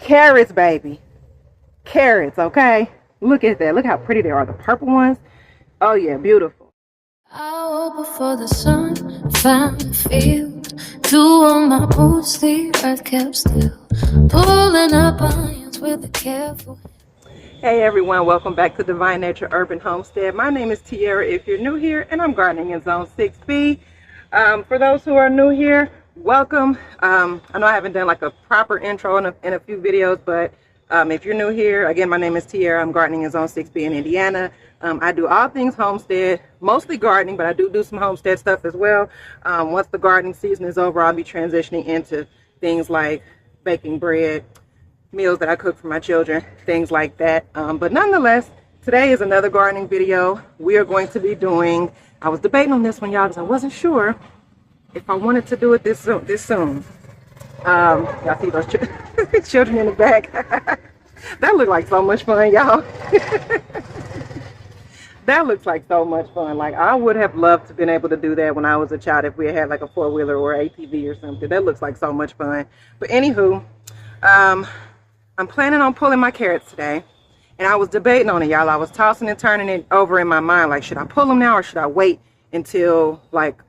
Carrots, baby. Carrots, okay? Look at that. Look how pretty they are. The purple ones. Oh, yeah, beautiful. I woke before the sun found the field. Doing my boots, the earth kept still. Pulling up onions with a careful. Hey, everyone. Welcome back to Divine Nature Urban Homestead. My name is Tiara if you're new here, and I'm gardening in Zone 6B. For those who are new here, welcome. I know I haven't done like a proper intro in a few videos, but if you're new here, again, my name is Tiara. I'm gardening in Zone 6B in Indiana. I do all things homestead, mostly gardening, but I do some homestead stuff as well. Once the gardening season is over, I'll be transitioning into things like baking bread, meals that I cook for my children, things like that. But nonetheless, today is another gardening video. We are going to be doing, I was debating on this one, y'all, because I wasn't sure if I wanted to do it this soon. Y'all see those children in the back? That looked like so much fun, y'all. That looks like so much fun. Like, I would have loved to have been able to do that when I was a child if we had like a four-wheeler or ATV or something. That looks like so much fun. But anywho, I'm planning on pulling my carrots today. And I was debating on it, y'all. I was tossing and turning it over in my mind. Like, should I pull them now or should I wait until like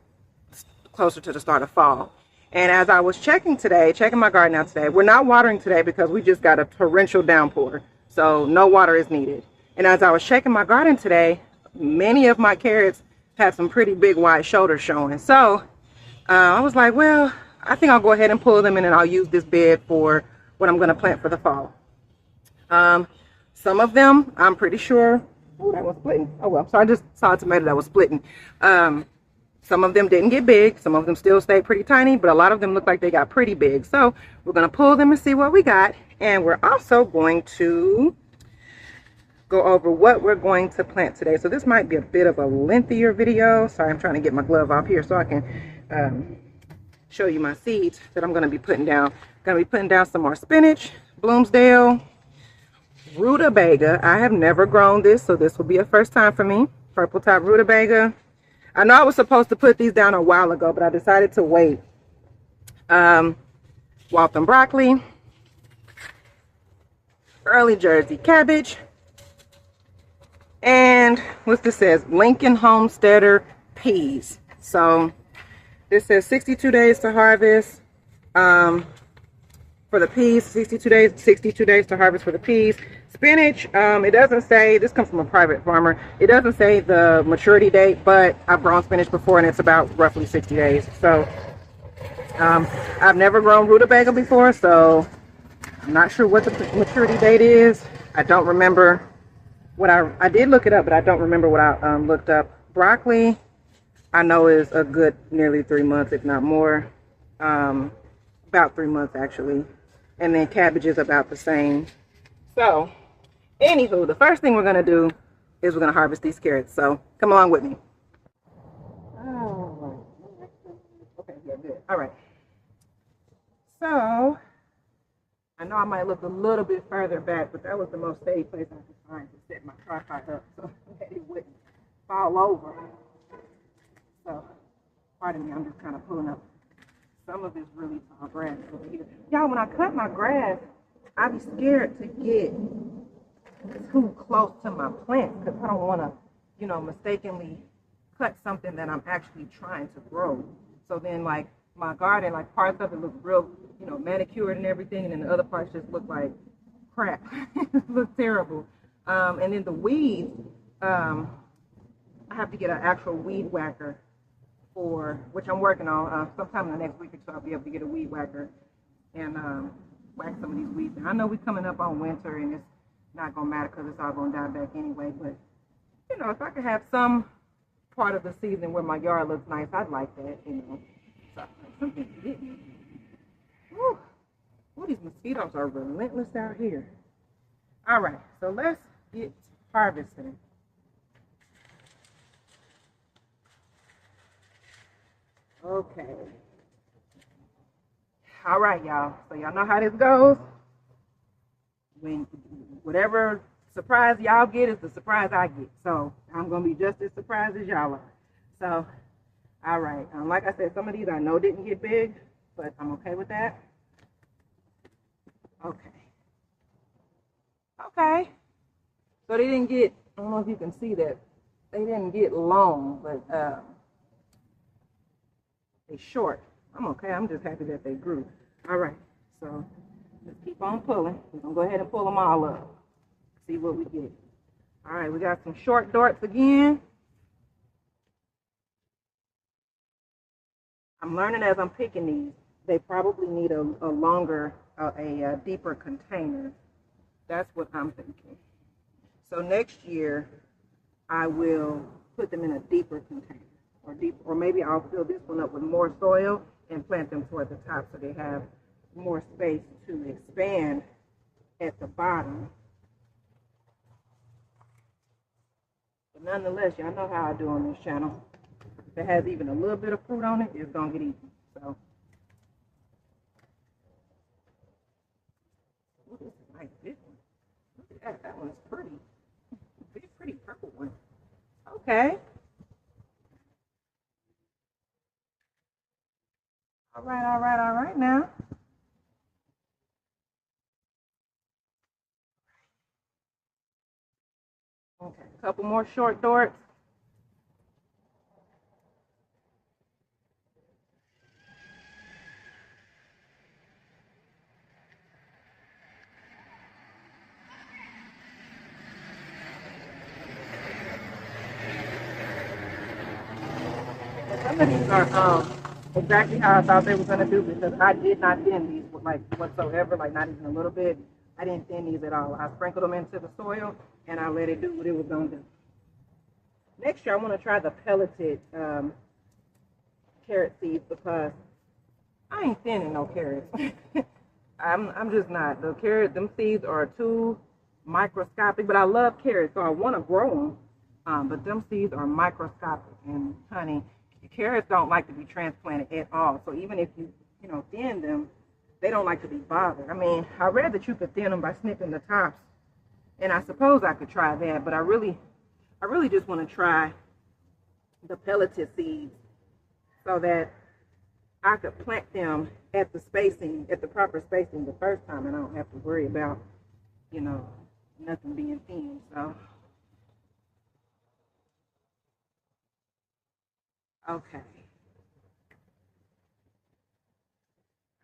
closer to the start of fall? And as I was checking my garden out today, we're not watering today because we just got a torrential downpour. So no water is needed. And as I was checking my garden today, many of my carrots had some pretty big wide shoulders showing. So I was like, well, I think I'll go ahead and pull them in and I'll use this bed for what I'm going to plant for the fall. Some of them, I'm pretty sure, oh, that was splitting. Oh, well, so I just saw a tomato that was splitting. Some of them didn't get big. Some of them still stayed pretty tiny, but a lot of them look like they got pretty big. So we're going to pull them and see what we got. And we're also going to go over what we're going to plant today. So this might be a bit of a lengthier video. Sorry, I'm trying to get my glove off here so I can show you my seeds that I'm going to be putting down. I'm going to be putting down some more spinach, Bloomsdale, rutabaga. I have never grown this, so this will be a first time for me. Purple top rutabaga. I know I was supposed to put these down a while ago, but I decided to wait. Waltham broccoli, early Jersey cabbage, and what this says, Lincoln Homesteader peas. So this says 62 days to harvest for the peas. 62 days to harvest for the peas. Spinach, it doesn't say, this comes from a private farmer, it doesn't say the maturity date, but I've grown spinach before and it's about roughly 60 days. So I've never grown rutabaga before, so I'm not sure what the maturity date is. I don't remember what I did look it up, but I don't remember what I looked up. Broccoli, I know is a good nearly 3 months, if not more. About 3 months actually. And then cabbage is about the same. So, anywho, the first thing we're gonna do is we're gonna harvest these carrots. So come along with me. Oh, okay, yeah, good. All right. So I know I might look a little bit further back, but that was the most safe place I could find to set my tripod up so that it wouldn't fall over. So, pardon me, I'm just kind of pulling up some of this really tall grass over here. Y'all, when I cut my grass, I be scared to get too close to my plants because I don't want to, you know, mistakenly cut something that I'm actually trying to grow. So then, like, my garden, like, parts of it look real, you know, manicured and everything, and then the other parts just look like crap. Look terrible. And then the weeds, I have to get an actual weed whacker for, which I'm working on. Sometime in the next week or so, I'll be able to get a weed whacker and whack some of these weeds. And I know we're coming up on winter, and it's not going to matter because it's all going to die back anyway. But, you know, if I could have some part of the season where my yard looks nice, I'd like that, you know. So, something bit me. Woo. Ooh, these mosquitoes are relentless out here. All right, so let's get harvesting. Okay. All right, y'all. So y'all know how this goes. When whatever surprise y'all get is the surprise I get. So I'm gonna be just as surprised as y'all are. So, all right. Like I said, some of these I know didn't get big, but I'm okay with that. Okay. Okay. So they didn't get, I don't know if you can see that, they didn't get long, but they short. I'm okay. I'm just happy that they grew. All right. So let's keep on pulling. We're going to go ahead and pull them all up. See what we get. All right. We got some short darts again. I'm learning as I'm picking these. They probably need a longer, a deeper container. That's what I'm thinking. So next year, I will put them in a deeper container, or maybe I'll fill this one up with more soil and plant them toward the top so they have more space to expand at the bottom. But nonetheless, y'all know how I do on this channel. If it has even a little bit of fruit on it, it's gonna get eaten. So, ooh, this is nice, this one. Look at that. That one's pretty. Pretty purple one. Okay. All right now. Okay, a couple more short darts. Some of these are exactly how I thought they were going to do, because I did not thin these whatsoever, like not even a little bit. I didn't thin these at all. I sprinkled them into the soil and I let it do what it was going to do. Next year I want to try the pelleted carrot seeds, because I ain't thinning no carrots. I'm just not. The carrot, them seeds are too microscopic, but I love carrots, so I want to grow them. But them seeds are microscopic, and honey, carrots don't like to be transplanted at all. So even if you thin them, they don't like to be bothered. I mean, I read that you could thin them by snipping the tops, and I suppose I could try that, but I really just want to try the pelleted seeds so that I could plant them at the proper spacing the first time, and I don't have to worry about, nothing being thin. So, okay.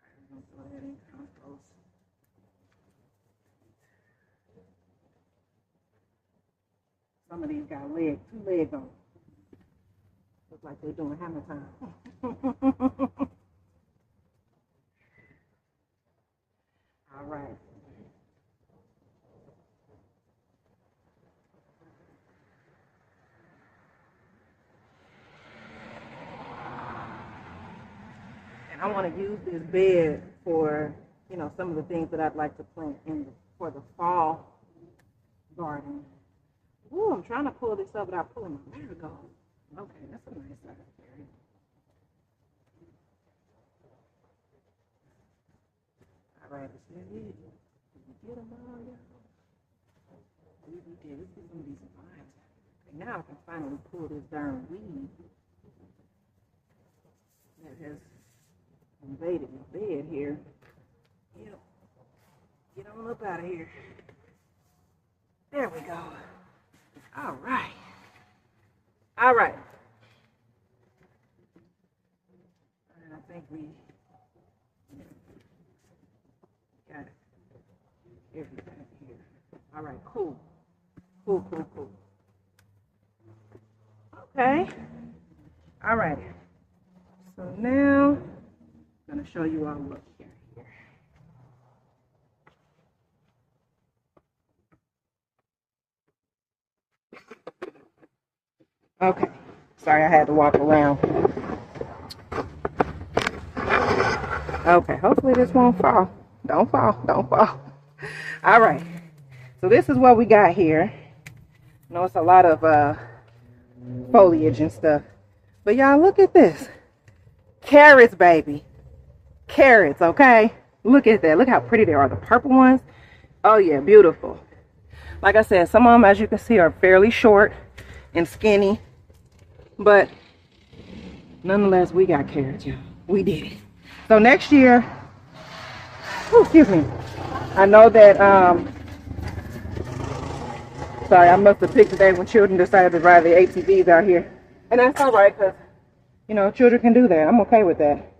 I'm gonna go ahead and compost. Some of these got two legs on them. Look like they're doing hammer time. All right. And I want to use this bed for, some of the things that I'd like to plant for the fall garden. Ooh, I'm trying to pull this up without pulling my marigold. Okay, that's a nice size area. All right, is that it? Did we get them all, y'all? We did. Let's get some of these vines. Okay, now I can finally pull this darn weed that has invaded my bed here. Yep. Get on up out of here. There we go. All right. All right. And I think we got everything here. All right, cool. Cool. Okay. All right. So now I'm going to show you all what we got here. Okay. Sorry, I had to walk around. Okay, hopefully this won't fall. Don't fall. All right. So this is what we got here. I know it's a lot of foliage and stuff. But y'all, look at this. Carrots, baby. Carrots, okay? Look at that. Look how pretty they are. The purple ones. Oh, yeah, beautiful. Like I said, some of them, as you can see, are fairly short and skinny. But nonetheless, we got carrots, y'all. We did it. So next year, excuse me, I know that Sorry, I must have picked the day when children decided to ride the ATVs out here. And that's all right, because, you know, children can do that. I'm okay with that.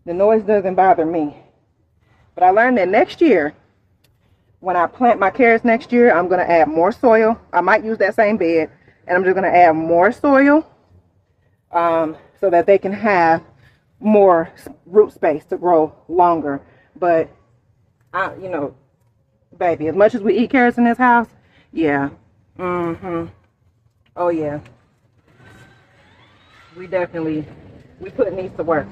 The noise doesn't bother me. But I learned that next year, when I plant my carrots next year, I'm going to add more soil. I might use that same bed, and I'm just going to add more soil so that they can have more root space to grow longer. But, you know, baby, as much as we eat carrots in this house, yeah. Oh, yeah. We putting these to work.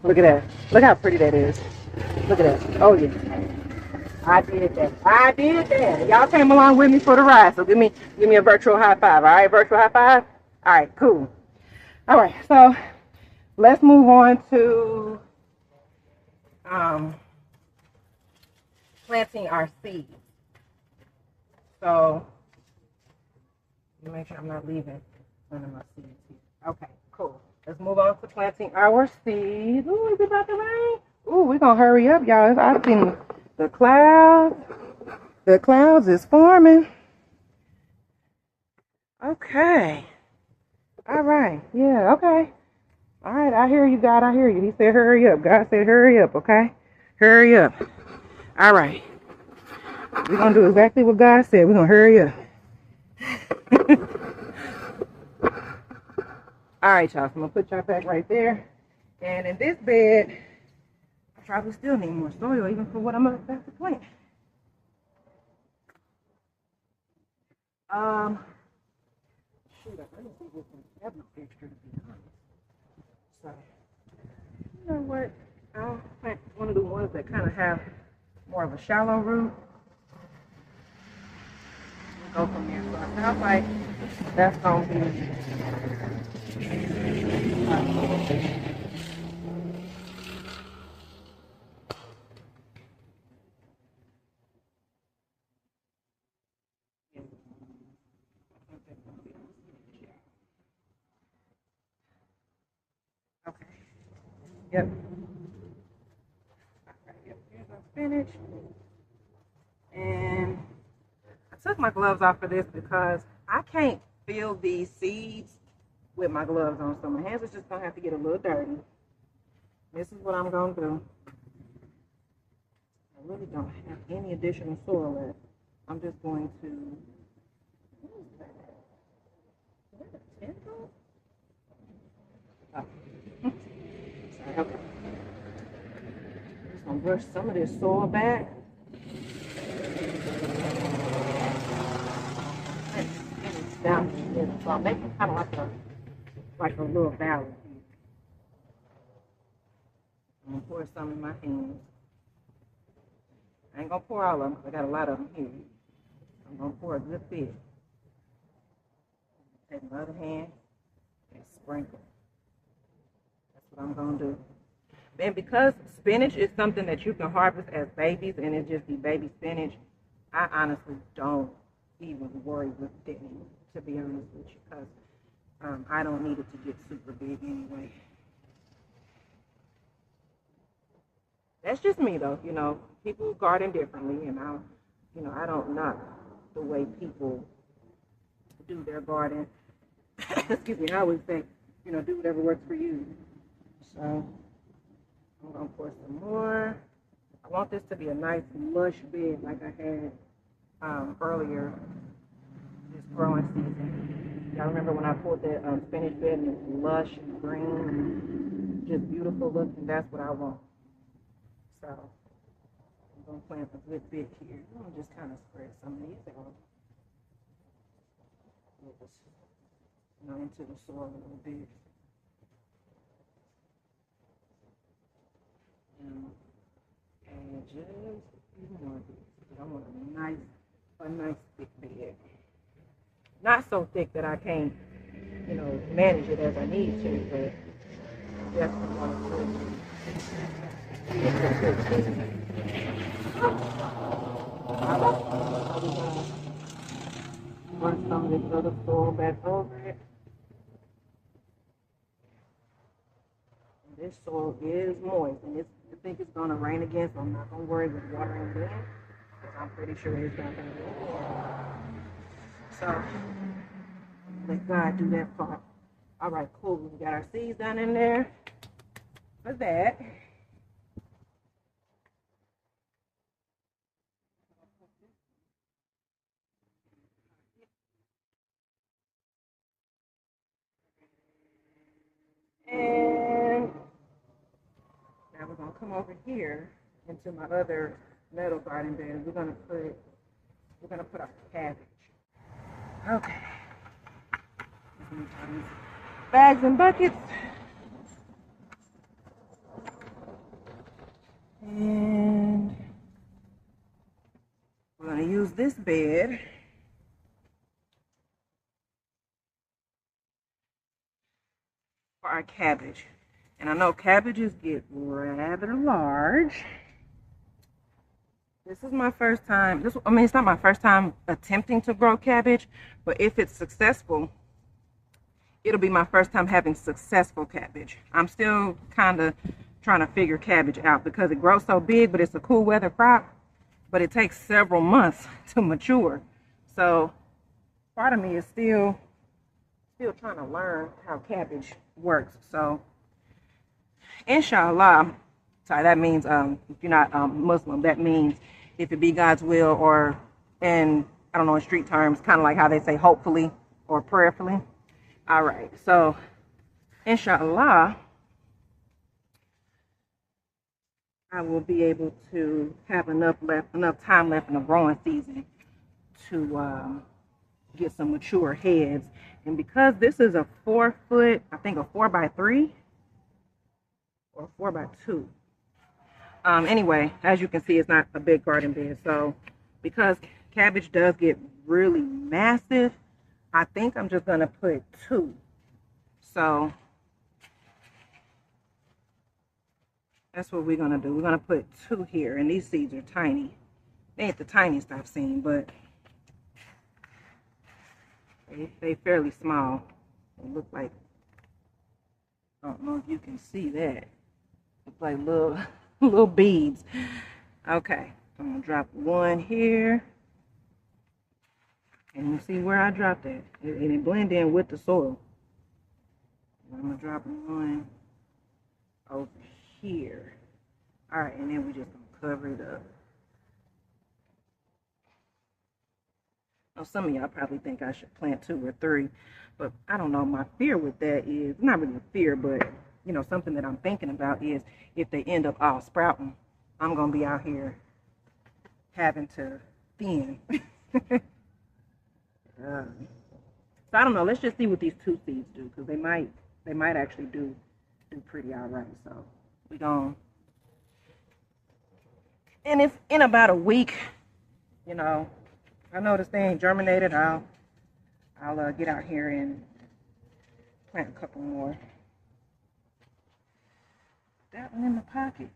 Look at that. Look how pretty that is. Look at that. Oh, yeah. I did that. I did that. Y'all came along with me for the ride, so give me a virtual high five. All right, virtual high five? All right, cool. All right, so let's move on to planting our seeds. So let me make sure I'm not leaving none of my seeds here. Okay, cool. Let's move on to planting our seeds. Ooh, is it about to rain? Ooh, we're gonna hurry up, y'all. I've seen the clouds. The clouds is forming. Okay. All right. Yeah, okay. All right, I hear you, God. I hear you. He said hurry up. God said hurry up, okay? Hurry up. All right. We're going to do exactly what God said. We're going to hurry up. All right, y'all. So I'm going to put y'all back right there. And in this bed, I probably still need more soil even for what I'm about to plant. Shoot, I don't think we can have no extra to be honest. So, you know what? I'll plant one of the ones that kind of have more of a shallow root. Go from there. So it sounds like that's going to be okay. Yep. Okay, yep. Here's our spinach. And I took my gloves off for this because I can't feel these seeds with my gloves on. So my hands are just going to have to get a little dirty. This is what I'm going to do. I really don't have any additional soil left. I'm just going to... What is that? Is that a tendril? Oh. Sorry, okay. Just gonna brush some of this soil back. And down here. So I'm making kind of like a little valley. I'm gonna pour some in my hands. I ain't gonna pour all of them because I got a lot of them here. I'm gonna pour a good bit. Take my other hand and sprinkle. That's what I'm gonna do. And because spinach is something that you can harvest as babies and it just be baby spinach, I honestly don't even worry with thinning, to be honest with you, because I don't need it to get super big anyway. That's just me though, you know, people garden differently and I don't knock the way people do their garden. Excuse me, I always say, you know, do whatever works for you. So I'm gonna pour some more. I want this to be a nice lush bed like I had earlier this growing season. Y'all remember when I pulled that spinach bed and it was lush and green and just beautiful looking? That's what I want. So I'm gonna plant a good bit here. I'm gonna just kind of spread some of these out. Into the soil a little bit. And just more of this. I want a nice thick bed. Not so thick that I can't, you know, manage it as I need to, but definitely want to run some of this other soil back over it. This soil is moist, and I think it's going to rain again, so I'm not going to worry with watering again. I'm pretty sure it's not going to be. So let God do that part. All right, cool. We got our seeds down in there for that. And now we're gonna come over here into my other metal garden bed. We're gonna put our cabbage. Okay. Bags and buckets. And we're gonna use this bed for our cabbage. And I know cabbages get rather large. This is my first time. It's not my first time attempting to grow cabbage, but if it's successful, it'll be my first time having successful cabbage. I'm still kind of trying to figure cabbage out because it grows so big, but it's a cool weather crop, but it takes several months to mature. So part of me is still trying to learn how cabbage works. So inshallah, sorry, that means if you're not Muslim, that means if it be God's will, or in, I don't know, in street terms, kind of like how they say hopefully or prayerfully. All right, so inshallah, I will be able to have enough time left in the growing season to get some mature heads. And because this is a 4 foot, I think a 4x3 or 4x2. Anyway, as you can see, it's not a big garden bed. So because cabbage does get really massive, I think I'm just gonna put 2. So that's what we're gonna do. We're gonna put 2 here, and these seeds are tiny. They ain't the tiniest I've seen, but they fairly small. They look like, I don't know if you can see that. Look like little beads. Okay, so I'm gonna drop 1 here. And you see where I dropped that. And it blend in with the soil. I'm gonna drop 1 over here. All right, and then we just gonna cover it up. Now, some of y'all probably think I should plant 2 or 3, but I don't know. My fear with that is, not really a fear, but you know, something that I'm thinking about is if they end up all sprouting, I'm gonna be out here having to thin. So I don't know. Let's just see what these 2 seeds do, because they might actually do pretty all right. So we gonna, and if in about a week, you know, I notice they ain't germinated, I'll get out here and plant a couple more. That one in the pocket.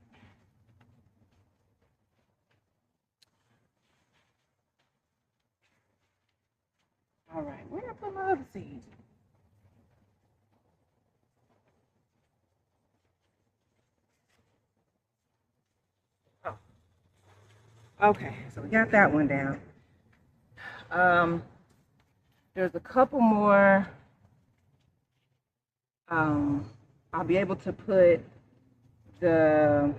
All right, where did I put my other seeds? Oh, okay, so we got that one down. There's a couple more. I'll be able to put the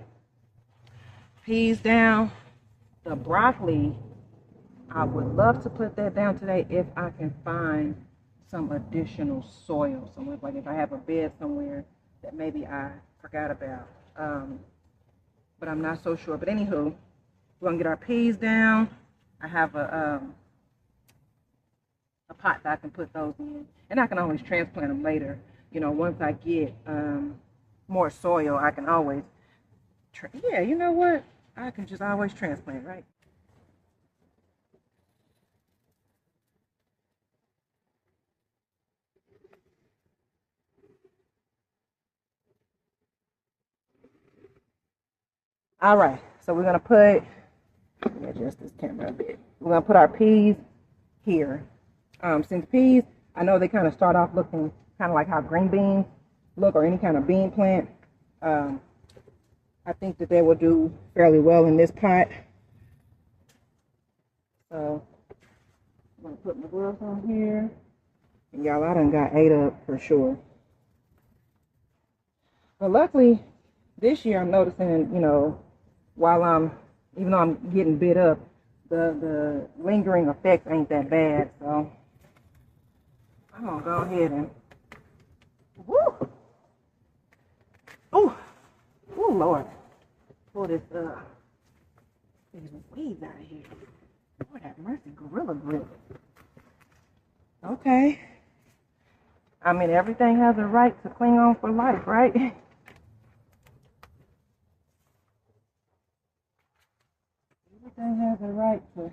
peas down. The broccoli, I would love to put that down today if I can find some additional soil somewhere. Like if I have a bed somewhere that maybe I forgot about. But I'm not so sure. But anywho, we're gonna get our peas down. I have a pot that I can put those in, and I can always transplant them later. You know, once I get more soil, I can always. Yeah, you know what? I can just always transplant, right? All right, so we're gonna put. Let me adjust this camera a bit. We're gonna put our peas here. Since peas, I know they kind of start off looking kind of like how green beans look, or any kind of bean plant. I think that they will do fairly well in this pot. So I'm gonna put my gloves on here. And y'all, I done got ate up for sure. But luckily, this year I'm noticing, you know, while even though I'm getting bit up, the lingering effects ain't that bad. So I'm gonna go ahead and, woo, oh, oh Lord, pull these weeds out of here. Lord have mercy, gorilla grip. Okay. I mean, everything has a right to cling on for life, right? Everything has a right to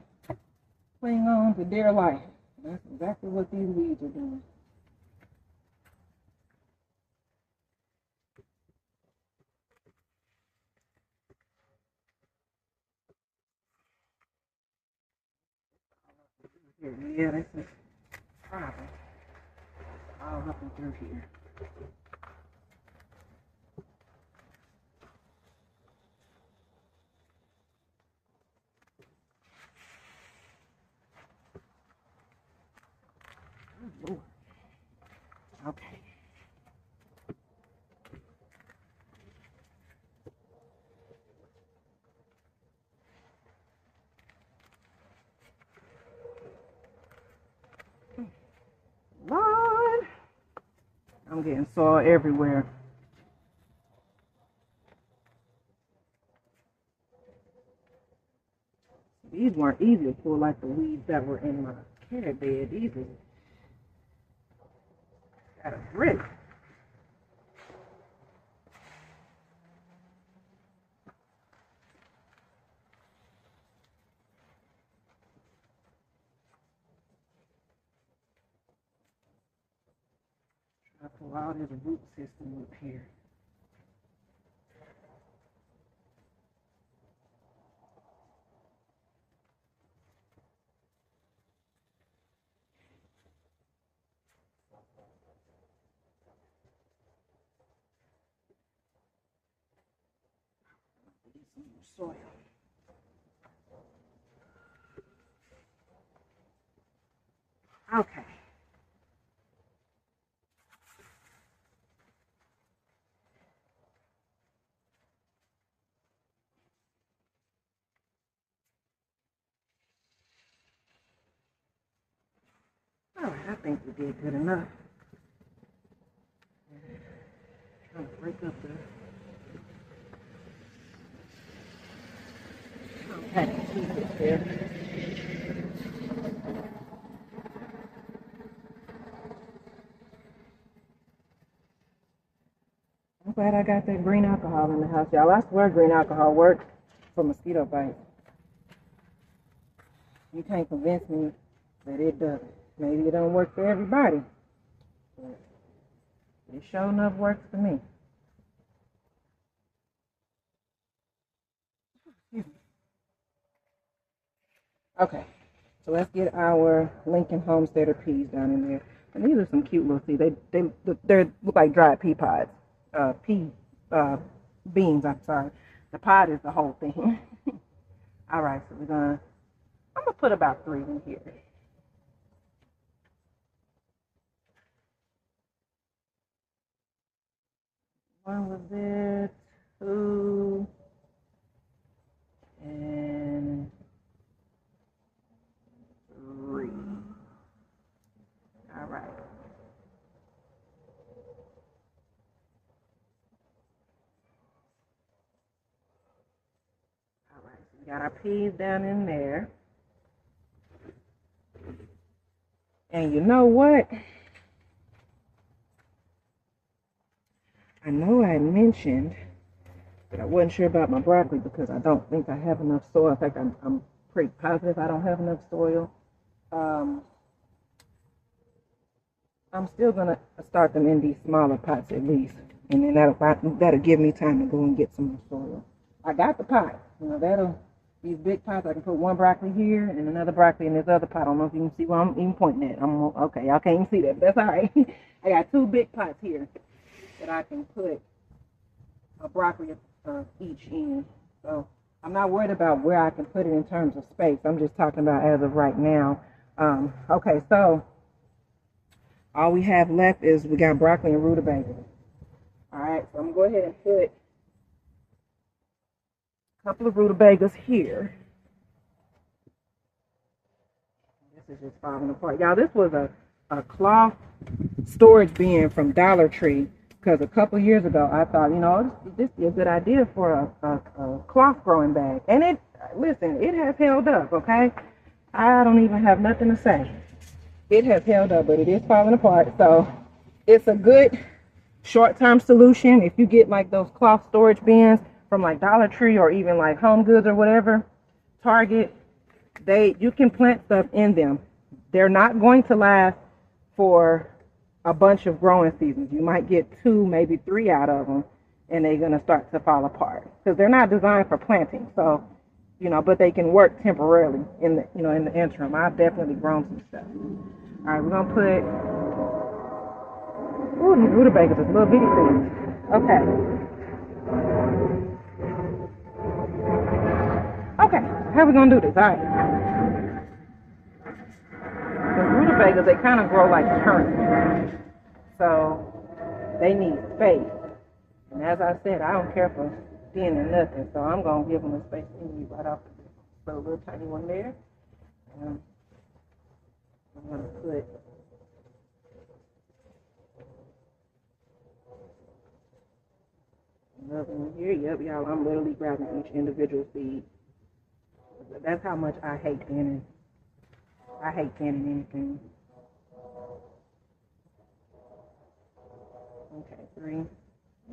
cling on to dear life. That's exactly what these weeds are doing. Yeah, that's a problem. All up and through here. Oh, Lord. Okay. Lord, I'm getting soil everywhere. These weren't easy to pull like the weeds that were in my carrot bed. These are got a grip. I pull out this root system up here. Get some more soil. Okay. All right, I think we did good enough. Trying to break up the compact pieces there. I'm glad I got that green alcohol in the house, y'all. I swear green alcohol works for mosquito bites. You can't convince me that it doesn't. Maybe it don't work for everybody, but it sure enough works for me. Okay, so let's get our Lincoln Homesteader peas down in there. And these are some cute little seeds. They look like dried pea pods. Pea beans. I'm sorry. The pod is the whole thing. All right, so I'm gonna put about 3 in here. One was it, 2, and 3. All right. All right, so we got our peas down in there. And you know what? I know I mentioned that I wasn't sure about my broccoli because I don't think I have enough soil. In fact, I'm pretty positive I don't have enough soil. I'm still gonna start them in these smaller pots at least, and then that'll give me time to go and get some more soil. I got the pot. You know, these big pots. I can put one broccoli here and another broccoli in this other pot. I don't know if you can see where I'm even pointing at. Okay. Y'all can't even see that, but that's all right. I got 2 big pots here that I can put a broccoli each in. So I'm not worried about where I can put it in terms of space. I'm just talking about as of right now. Okay, so all we have left is we got broccoli and rutabaga. All right, so I'm going to go ahead and put a couple of rutabagas here. This is just falling apart. Y'all, this was a cloth storage bin from Dollar Tree, because a couple years ago I thought, this would be a good idea for a cloth growing bag. And listen, it has held up, okay? I don't even have nothing to say. It has held up, but it is falling apart. So it's a good short-term solution. If you get like those cloth storage bins from like Dollar Tree or even like Home Goods or whatever, Target, you can plant stuff in them. They're not going to last for a bunch of growing seasons. You might get 2, maybe 3 out of them, and they're going to start to fall apart because they're not designed for planting. So, but they can work temporarily in the interim. I've definitely grown some stuff. All right, we're going to put, these rutabagas is little bitty things. Okay, how are we going to do this? All right. The rutabagas, they kind of grow like turnips. So they need space. And as I said, I don't care for thin or nothing. So I'm going to give them the space they need right off the bat. Put a little tiny one there. And I'm going to put another one here. Yep, y'all, I'm literally grabbing each individual seed. That's how much I hate thinning. I hate thinning anything. Okay, 3. And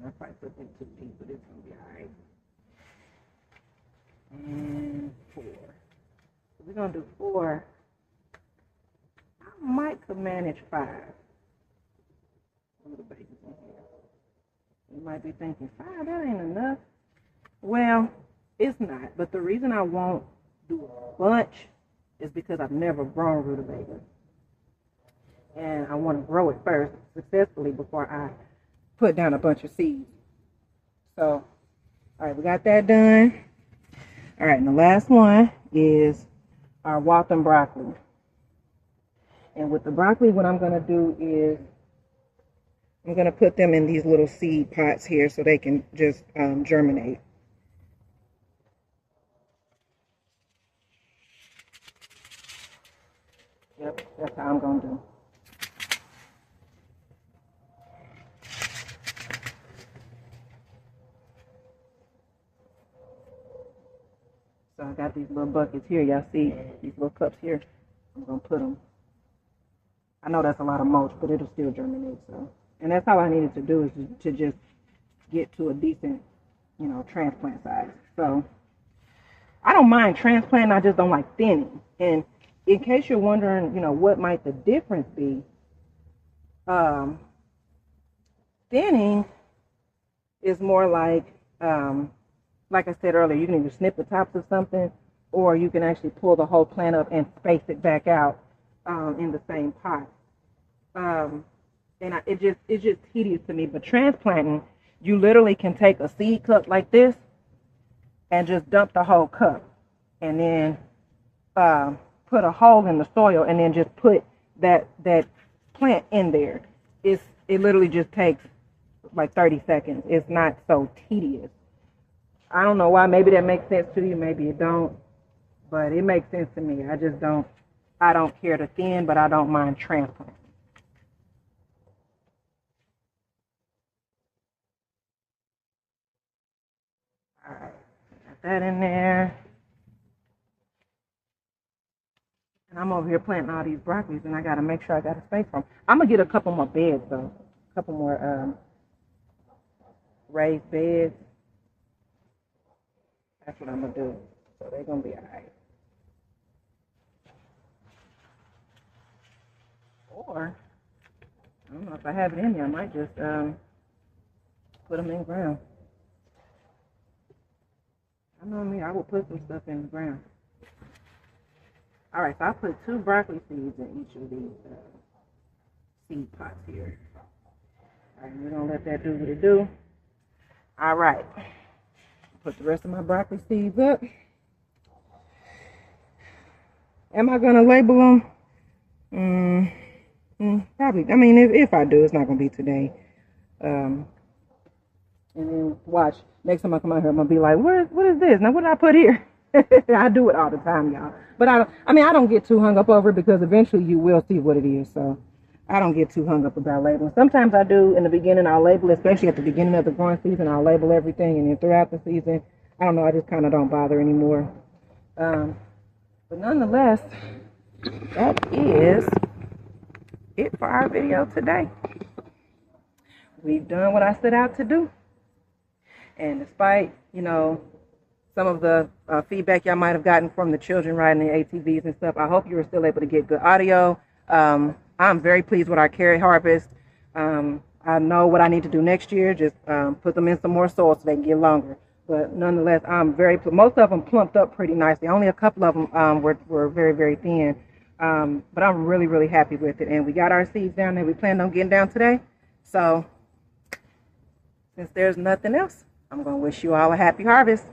I probably put them too deep, but it's going to be all right. And 4. So we're going to do 4. I might could manage 5. Little babies in here. You might be thinking, 5, that ain't enough. Well, it's not. But the reason I won't do a bunch is because I've never grown rutabaga. And I want to grow it first successfully before I put down a bunch of seeds. So, all right, we got that done. All right, and the last one is our Waltham broccoli. And with the broccoli, what I'm going to do is I'm going to put them in these little seed pots here so they can just germinate. Yep, that's how I'm going to do. So I got these little buckets here. Y'all see these little cups here? I'm going to put them. I know that's a lot of mulch, but it'll still germinate. So, and that's all I needed to do is to just get to a decent, transplant size. So I don't mind transplanting. I just don't like thinning. And in case you're wondering, what might the difference be? Thinning is more like I said earlier, you can either snip the tops of something, or you can actually pull the whole plant up and space it back out in the same pot. It's just tedious to me. But transplanting, you literally can take a seed cup like this and just dump the whole cup, and then put a hole in the soil, and then just put that plant in there. It literally just takes like 30 seconds. It's not so tedious. I don't know why. Maybe that makes sense to you. Maybe it don't. But it makes sense to me. I don't care to thin, but I don't mind transplanting. All right. Got that in there. And I'm over here planting all these broccolis, and I got to make sure I got a space for them. I'm going to get a couple more beds, though. A couple more raised beds. That's what I'm going to do. So they're going to be all right. Or, I don't know if I have it in there. I might just put them in the ground. I know me, I will put some stuff in the ground. All right, so I put 2 broccoli seeds in each of these seed pots here. All right, we're going to let that do what it do. All right. put the rest of my broccoli seeds up. Am I going to label them? Probably. I mean, if I do, it's not going to be today. And then watch. Next time I come out here, I'm going to be like, what is this? Now, what did I put here? I do it all the time, y'all. But I don't get too hung up over it because eventually you will see what it is. So I don't get too hung up about labeling. Sometimes I do in the beginning. I'll label, especially at the beginning of the growing season. I'll label everything, and then throughout the season, I don't know. I just kind of don't bother anymore. But nonetheless, that is it for our video today. We've done what I set out to do. And despite, some of the feedback y'all might have gotten from the children riding the ATVs and stuff, I hope you were still able to get good audio. I'm very pleased with our carrot harvest. I know what I need to do next year, just put them in some more soil so they can get longer. But nonetheless, I'm most of them plumped up pretty nicely. Only a couple of them were very, very thin. But I'm really, really happy with it. And we got our seeds down there. We planned on getting down today. So since there's nothing else, I'm going to wish you all a happy harvest.